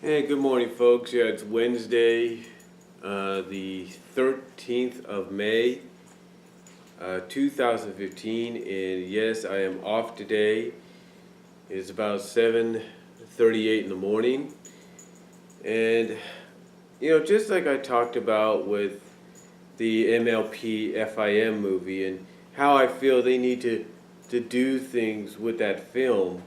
Hey, good morning, folks. Yeah, it's Wednesday, the 13th of May, 2015, and yes, I am off today. It's about 7:38 in the morning, and just like I talked about with the MLP FIM movie and how I feel they need to do things with that film.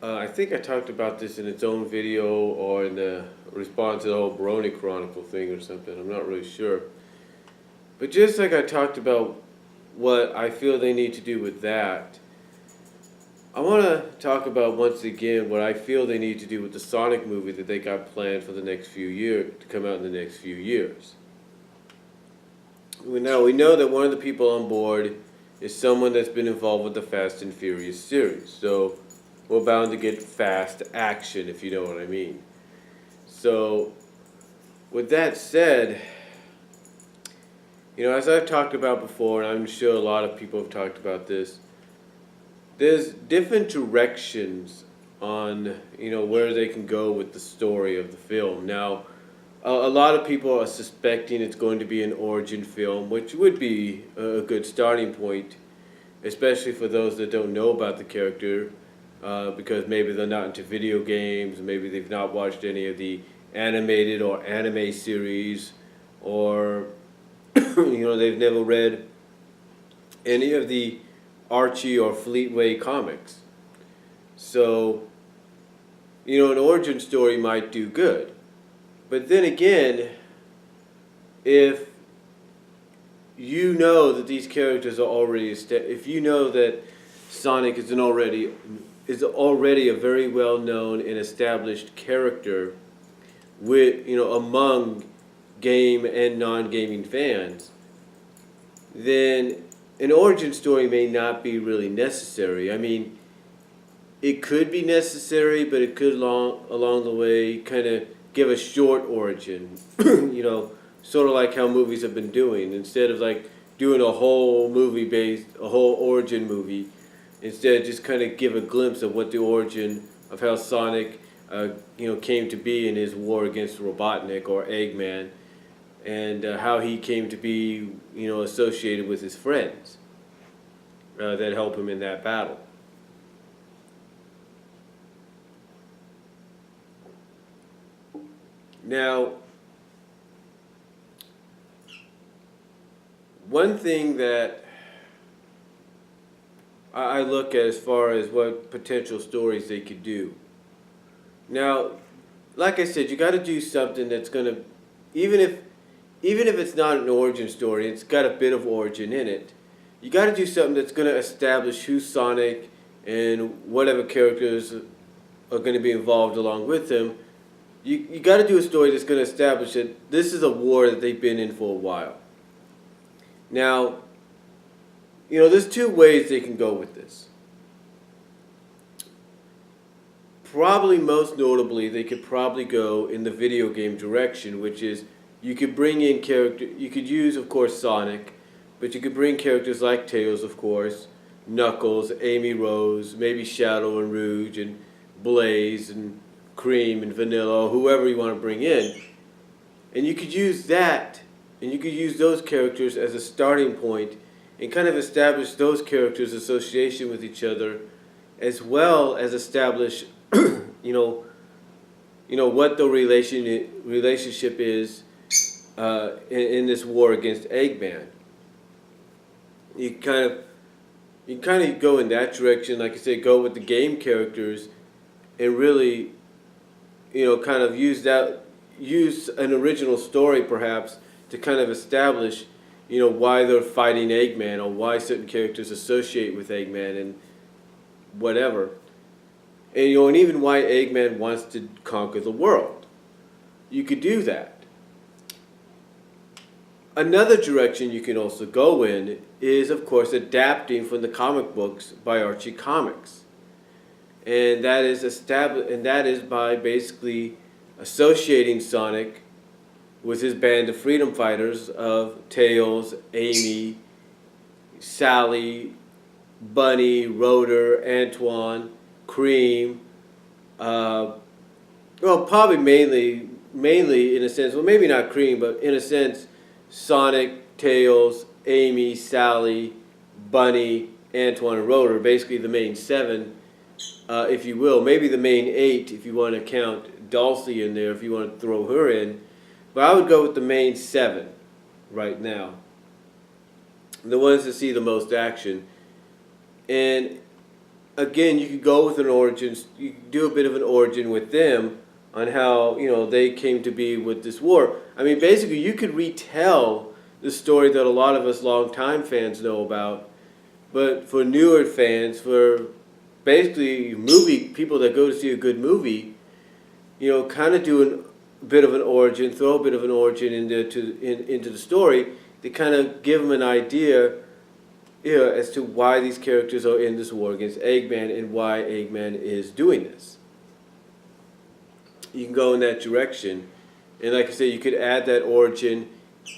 I think I talked about this in its own video or in the response to the whole Baroni Chronicle thing or something. I'm not really sure. But just like I talked about what I feel they need to do with that, I want to talk about once again what I feel they need to do with the Sonic movie that they got planned for the next few years, to come out in the next few years. Now, we know that one of the people on board is someone that's been involved with the Fast and Furious series. So we're bound to get fast action, if you know what I mean. So, with that said, as I've talked about before, and I'm sure a lot of people have talked about this, there's different directions on, where they can go with the story of the film. Now, a lot of people are suspecting it's going to be an origin film, which would be a good starting point, especially for those that don't know about the character. Because maybe they're not into video games, maybe they've not watched any of the animated or anime series, or they've never read any of the Archie or Fleetway comics. So, an origin story might do good. But then again, if you know that these characters are already if you know that Sonic is already a very well-known and established character with among game and non-gaming fans, then an origin story may not be really necessary. I mean, it could be necessary, but it could along the way kind of give a short origin, sort of like how movies have been doing. Instead of like doing a whole origin movie, instead, just kind of give a glimpse of what the origin of how Sonic, came to be in his war against Robotnik or Eggman, and how he came to be, associated with his friends that help him in that battle. Now, one thing that I look at as far as what potential stories they could do. Now, like I said, you got to do something that's going to, even if it's not an origin story, it's got a bit of origin in it. You got to do something that's going to establish who's Sonic and whatever characters are going to be involved along with him. You got to do a story that's going to establish that this is a war that they've been in for a while. Now, there's two ways they can go with this. Probably most notably, they could probably go in the video game direction, which is you could bring in you could use, of course, Sonic, but you could bring characters like Tails, of course, Knuckles, Amy Rose, maybe Shadow and Rouge, and Blaze, and Cream, and Vanilla, or whoever you want to bring in. And you could use that, and you could use those characters as a starting point and kind of establish those characters' association with each other, as well as establish, what the relationship is in this war against Eggman. You kind of go in that direction, like I said, go with the game characters, and really, kind of use an original story perhaps to kind of establish why they're fighting Eggman or why certain characters associate with Eggman and whatever. And, and even why Eggman wants to conquer the world. You could do that. Another direction you can also go in is, of course, adapting from the comic books by Archie Comics. And that is by basically associating Sonic with his band of freedom fighters of Tails, Amy, Sally, Bunny, Rotor, Antoine, Cream, Uh, well, probably mainly in a sense. Well, maybe not Cream, but in a sense, Sonic, Tails, Amy, Sally, Bunny, Antoine, and Rotor. Basically, the main seven, if you will. Maybe the main eight, if you want to count Dulcie in there, if you want to throw her in. But I would go with the main seven right now. The ones that see the most action. And again, you could go with an origin. You could do a bit of an origin with them on how they came to be with this war. I mean, basically, you could retell the story that a lot of us longtime fans know about, but for newer fans, for basically movie people that go to see a good movie, kind of do a bit of an origin, throw a bit of an origin into the story to kind of give them an idea as to why these characters are in this war against Eggman and why Eggman is doing this. You can go in that direction. And like I said, you could add that origin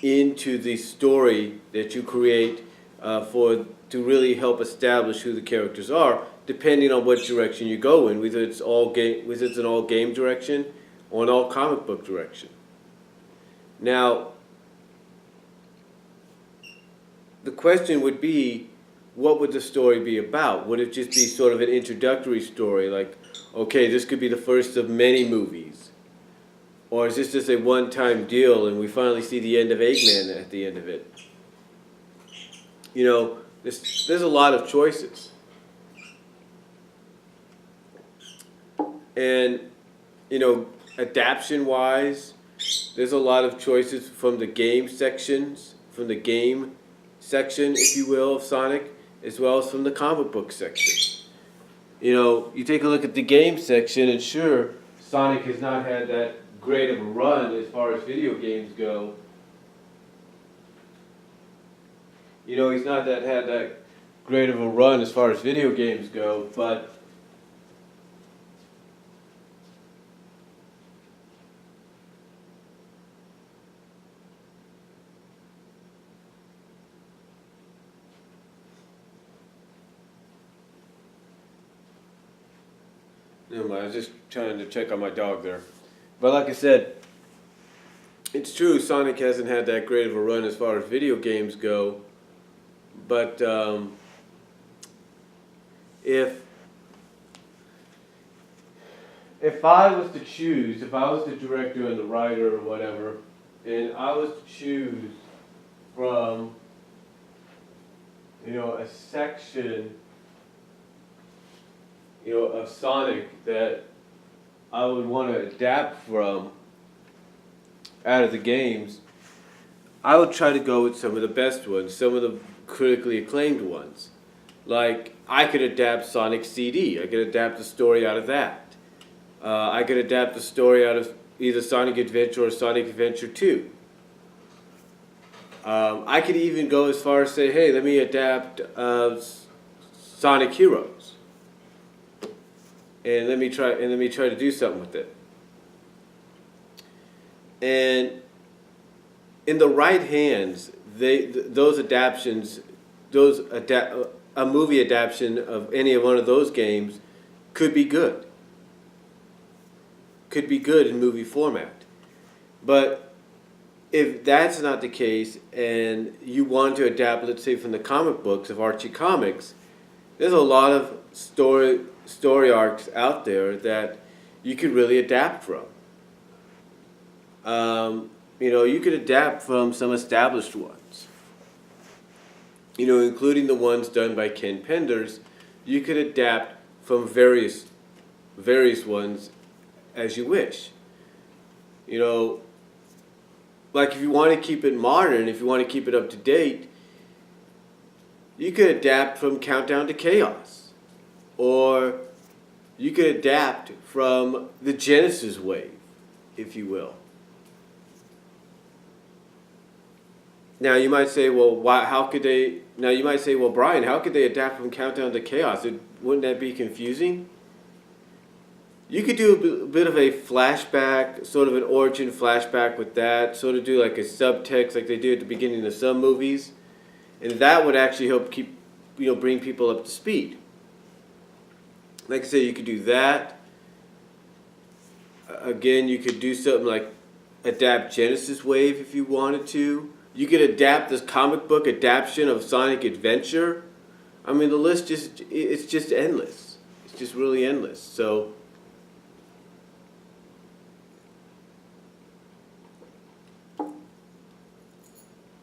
into the story that you create to really help establish who the characters are, depending on what direction you go in, whether it's an all game direction or an all comic book direction. Now, the question would be, what would the story be about? Would it just be sort of an introductory story, like, okay, this could be the first of many movies? Or is this just a one-time deal and we finally see the end of Eggman at the end of it? There's a lot of choices. And, adaptation-wise, there's a lot of choices from the game section, if you will, of Sonic, as well as from the comic book section. You take a look at the game section, and sure, Sonic has not had that great of a run as far as video games go. He's not had that great of a run as far as video games go, but never mind, I was just trying to check on my dog there. But like I said, it's true, Sonic hasn't had that great of a run as far as video games go. But if I was to choose, if I was the director and the writer or whatever, and I was to choose from, a section of Sonic that I would want to adapt from out of the games, I would try to go with some of the best ones, some of the critically acclaimed ones. Like, I could adapt Sonic CD. I could adapt the story out of that. I could adapt the story out of either Sonic Adventure or Sonic Adventure 2. I could even go as far as say, hey, let me adapt Sonic Heroes. And let me try to do something with it. And in the right hands, those adaptions, a movie adaptation of any one of those games could be good. Could be good in movie format. But if that's not the case, and you want to adapt, let's say, from the comic books of Archie Comics, there's a lot of story arcs out there that you could really adapt from. You could adapt from some established ones. Including the ones done by Ken Penders. You could adapt from various ones as you wish. Like if you want to keep it modern, if you want to keep it up to date, you could adapt from Countdown to Chaos. Or you could adapt from the Genesis wave, if you will. Now you might say, well, how could they? Now you might say, well, Brian, how could they adapt from Countdown to Chaos? Wouldn't that be confusing? You could do a bit of a flashback, sort of an origin flashback with that. Sort of do like a subtext, like they do at the beginning of some movies, and that would actually help bring people up to speed. Like I said, you could do that. Again, you could do something like adapt Genesis Wave if you wanted to. You could adapt this comic book adaptation of Sonic Adventure. I mean, the list it's just endless. It's just really endless. So,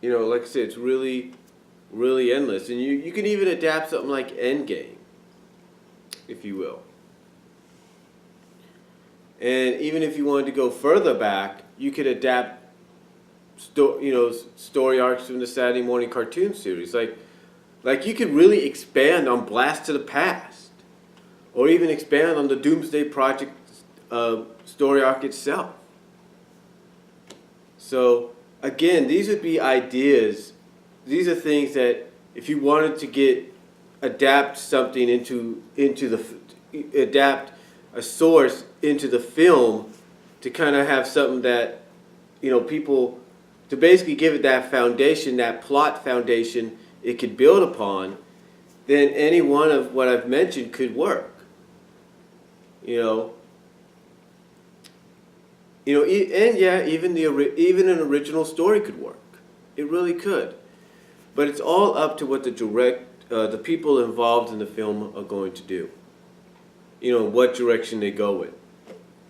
like I said, it's really, really endless. And you can even adapt something like Endgame, if you will. And even if you wanted to go further back, you could adapt story arcs from the Saturday morning cartoon series. Like you could really expand on Blast to the Past, or even expand on the Doomsday Project story arc itself. So again, these would be ideas. These are things that if you wanted to adapt something adapt a source into the film to kind of have something that people, to basically give it that foundation, that plot foundation it could build upon, then any one of what I've mentioned could work. And yeah, even an original story could work. It really could. But it's all up to what the people involved in the film are going to do. What direction they go in.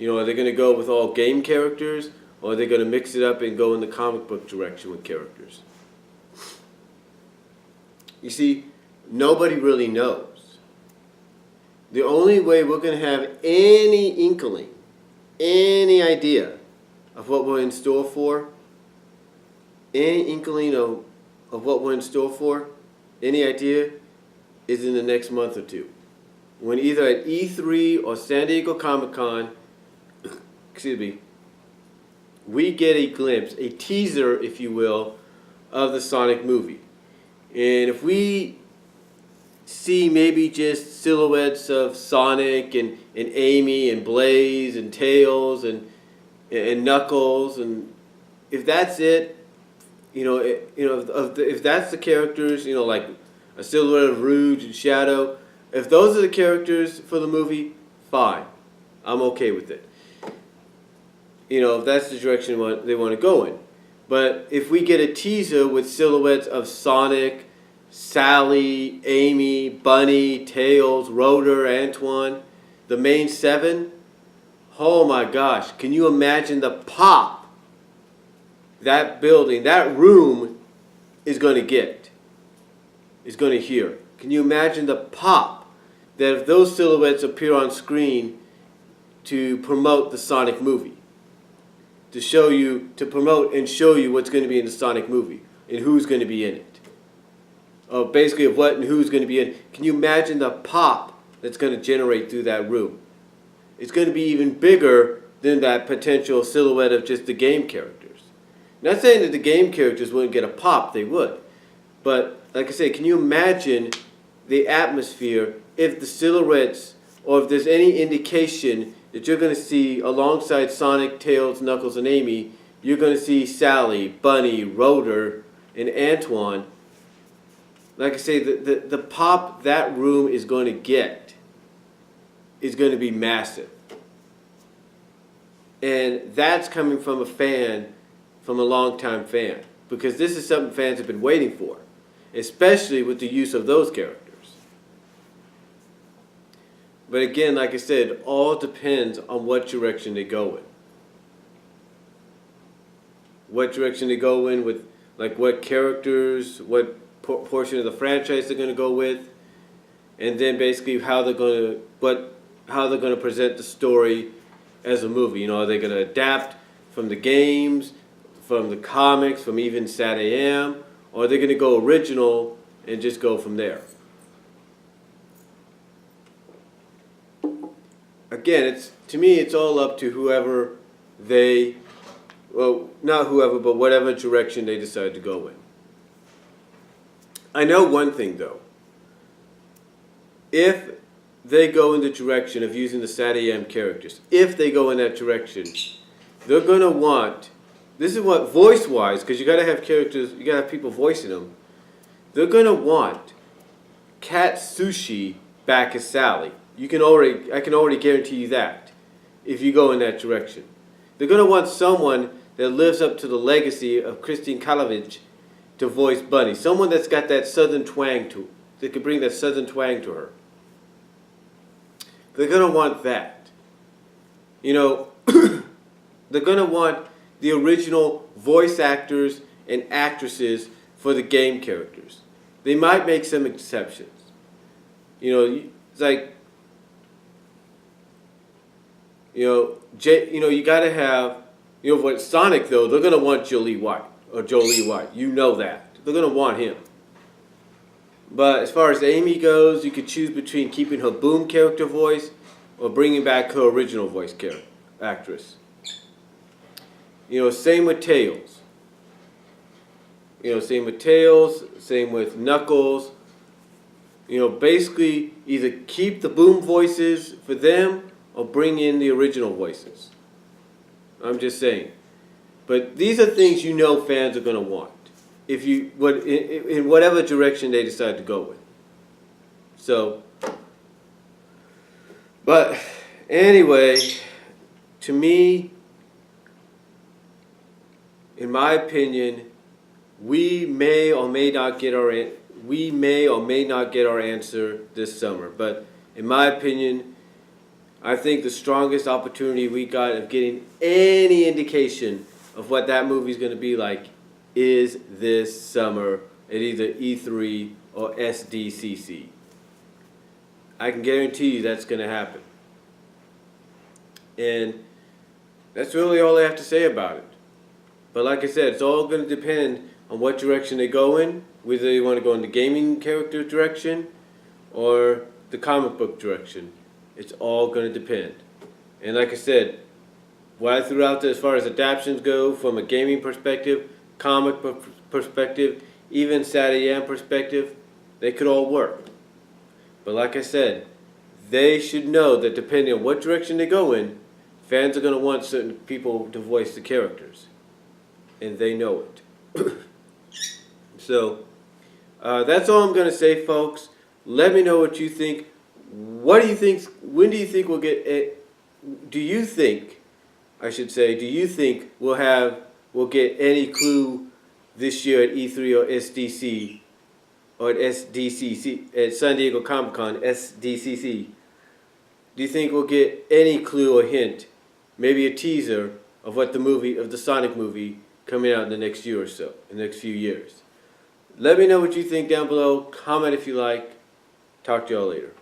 Are they going to go with all game characters, or are they going to mix it up and go in the comic book direction with characters? You see, nobody really knows. The only way we're going to have any inkling, any idea of what we're in store for, any inkling of what we're in store for, any idea, is in the next month or two. When either at E3 or San Diego Comic-Con, we get a glimpse, a teaser, if you will, of the Sonic movie. And if we see maybe just silhouettes of Sonic and Amy and Blaze and Tails and Knuckles, and if that's it, if that's the characters, like a silhouette of Rouge and Shadow, if those are the characters for the movie, fine. I'm okay with it. If that's the direction they want to go in. But if we get a teaser with silhouettes of Sonic, Sally, Amy, Bunny, Tails, Rotor, Antoine, the main seven, oh my gosh, can you imagine the pop that building, that room is going to get, is going to hear? Can you imagine the pop that if those silhouettes appear on screen to promote the Sonic movie? To promote and show you what's going to be in the Sonic movie and who's going to be in it. Basically of what and who's going to be in it. Can you imagine the pop that's going to generate through that room? It's going to be even bigger than that potential silhouette of just the game characters. Not saying that the game characters wouldn't get a pop, they would. But like I say, can you imagine the atmosphere if the silhouettes, or if there's any indication that you're going to see alongside Sonic, Tails, Knuckles, and Amy, you're going to see Sally, Bunny, Rotor, and Antoine. Like I say, the pop that room is going to get is going to be massive. And that's coming from a fan, from a longtime fan. Because this is something fans have been waiting for. Especially with the use of those characters. But again, like I said, it all depends on what direction they go in. What direction they go in with, like what characters, what portion of the franchise they're going to go with, and then basically how they're going to present the story as a movie. Are they going to adapt from the games, from the comics, from even Sat AM, or are they going to go original and just go from there? Again, to me, it's all up to whoever not whoever, but whatever direction they decide to go in. I know one thing, though. If they go in the direction of using the Sat AM characters, if they go in that direction, they're going to want, this is what voice-wise, because you got to have characters, you got to have people voicing them, they're going to want Cat Sushi back as Sally. I can already guarantee you that. if you go in that direction. They're going to want someone that lives up to the legacy of Christine Kalavich to voice Bunny. Someone that's got that southern twang to it, that could bring that southern twang to her. They're going to want that. You know, they're going to want the original voice actors and actresses for the game characters. They might make some exceptions. You know, it's like, you got to have, what Sonic though, they're going to want Jolie White or Jolie White. You know that. They're going to want him. But as far as Amy goes, you could choose between keeping her Boom character voice or bringing back her original voice actress. Same with Tails. Same with Tails, same with Knuckles. Basically either keep the Boom voices for them or bring in the original voices. I'm just saying. But these are things fans are going to want in whatever direction they decide to go with. So, but anyway, to me, in my opinion, we may or may not get our answer this summer. But in my opinion, I think the strongest opportunity we got of getting any indication of what that movie's going to be like is this summer at either E3 or SDCC. I can guarantee you that's going to happen. And that's really all I have to say about it. But like I said, it's all going to depend on what direction they go in, whether they want to go in the gaming character direction or the comic book direction. It's all going to depend. And like I said, what I threw out there as far as adaptations go from a gaming perspective, comic perspective, even Saturday perspective, they could all work. But like I said, they should know that depending on what direction they go in, fans are going to want certain people to voice the characters. And they know it. So, that's all I'm going to say, folks. Let me know what you think. What do you think? When do you think we'll get it? Do you think we'll get any clue this year at E3 or SDC or at SDCC, at San Diego Comic-Con, SDCC? Do you think we'll get any clue or hint, maybe a teaser of what the Sonic movie coming out in the next year or so, in the next few years? Let me know what you think down below. Comment if you like. Talk to y'all later.